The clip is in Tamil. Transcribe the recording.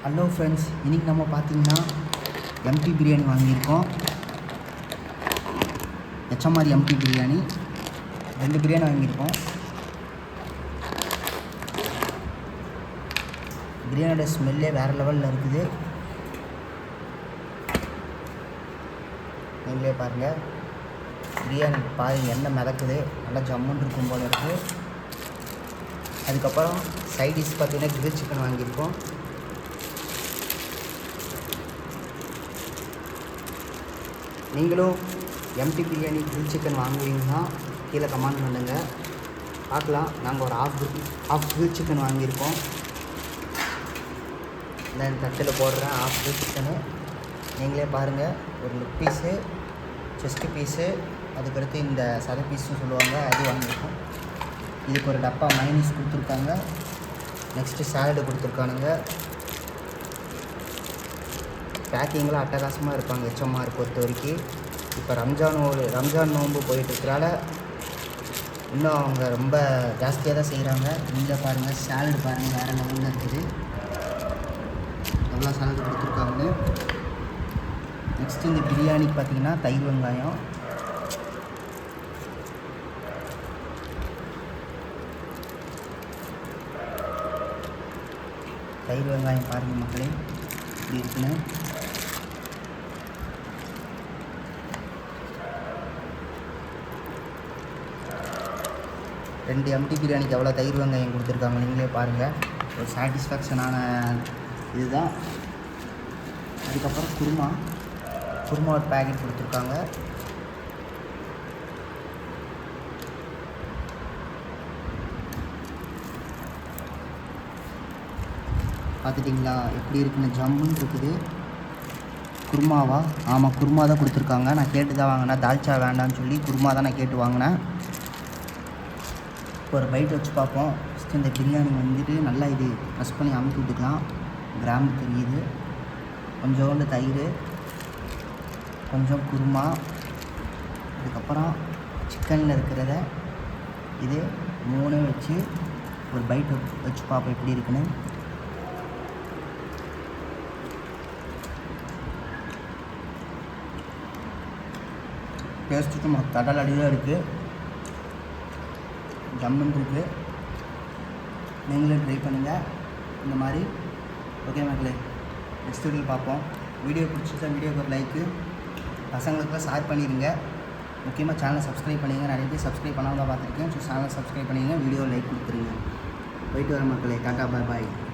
ஹலோ ஃப்ரெண்ட்ஸ், இன்றைக்கி நம்ம பார்த்திங்கன்னா எம்டி பிரியாணி வாங்கியிருக்கோம். எச்எம்ஆர் எம்டி பிரியாணி 2 பிரியாணி வாங்கியிருக்கோம். பிரியாணியோட ஸ்மெல்லே வேறு லெவலில் இருக்குது. நீங்களே பாருங்கள், பிரியாணி பாருங்கள் எண்ணெய் மிதக்குது, நல்லா ஜம்முன்னு இருக்கும் போல இருக்குது. அதுக்கப்புறம் சைடிஷ் பார்த்திங்கன்னா கிரில் சிக்கன் வாங்கியிருக்கோம். நீங்களும் எம்டி பிரியாணி கிரில் சிக்கன் வாங்குவீங்கன்னா கீழே கமெண்ட் பண்ணுங்கள், பார்க்கலாம். நாங்கள் ஒரு ஆஃப் கிரில் சிக்கன் வாங்கியிருக்கோம். இந்த தட்டில் போடுறேன் ஆஃப் கிரில் சிக்கனு. நீங்களே பாருங்கள், ஒரு லெக் பீஸு, செஸ்ட்டு பீஸு, அதுக்கடுத்து இந்த சதை பீஸுன்னு சொல்லுவாங்க, அது வாங்கியிருக்கோம். இதுக்கு ஒரு டப்பா மைனஸ் கொடுத்துருக்காங்க. Next salad கொடுத்துருக்கானுங்க. பேக்கிங்லாம் அட்டகாசமாக இருப்பாங்க எச்எம்ஆர் பொறுத்த வரைக்கும். இப்போ ரம்ஜான் நோன்பு போயிட்டுருக்கனால இன்னும் அவங்க ரொம்ப ஜாஸ்தியாக தான் செய்கிறாங்க. நீங்களே பாருங்கள், சாலடு பாருங்கள் வேறு லெவலில் இருக்குது. எவ்வளோ சாலடு கொடுத்துருக்காங்க. நெக்ஸ்ட்டு இந்த பிரியாணிக்கு பார்த்திங்கன்னா தயிர் வெங்காயம், பாருங்கள் மக்களே இப்படி இருக்குன்னு. ரெண்டு எம்டி பிரியாணிக்கு எவ்வளோ தயிர் வெங்காயம் கொடுத்துருக்காங்க நீங்களே பாருங்கள். ஒரு சாட்டிஸ்ஃபேக்ஷனான இதுதான். அதுக்கப்புறம் குருமா ஒரு பேக்கெட் கொடுத்துருக்காங்க. பார்த்துட்டிங்களா எப்படி இருக்குன்னு, ஜம்முன்னு இருக்குது. குருமாவா? ஆமாம், குருமா தான் கொடுத்துருக்காங்க. நான் கேட்டு தான் வாங்கினேன், தால்ச்சா வேண்டான்னு சொல்லி குருமா தான் நான் கேட்டு வாங்கினேன். ஒரு பைட் வச்சு பார்ப்போம். ஃபஸ்ட்டு இந்த பிரியாணி வந்துட்டு நல்லா இது ப்ரெஸ் பண்ணி அமுக்கி விட்டுக்கலாம். கிராம்பு தெரியுது, கொஞ்சோண்டு தயிர், கொஞ்சம் குருமா, அதுக்கப்புறம் சிக்கனில் இருக்கிறத இது 3 வச்சு ஒரு பைட் வச்சு பார்ப்போம் எப்படி இருக்குன்னு. டேஸ்ட்டுக்கு கடல் அடியாக இருக்குது, ஜம்முன்னு இருக்குது. நீங்களே ட்ரை பண்ணுங்கள் இந்த மாதிரி. ஓகே மக்களே, நெக்ஸ்ட் வீடியோ பார்ப்போம். வீடியோ பிடிச்சிருந்தா வீடியோக்கு ஒரு லைக்கு, பசங்களுக்குலாம் ஷேர் பண்ணிடுங்க. முக்கியமாக சேனலை சப்ஸ்கிரைப் பண்ணிடுங்க. நிறைய பேர் சப்ஸ்கிரைப் பண்ணாமல் தான் பார்த்துருக்கேன். ஸோ சேனலை சப்ஸ்கிரைப் பண்ணிடுங்க, வீடியோ லைக் கொடுத்துருங்க. போயிட்டு வர மக்களே, டாட்டா, பாய் பாய்.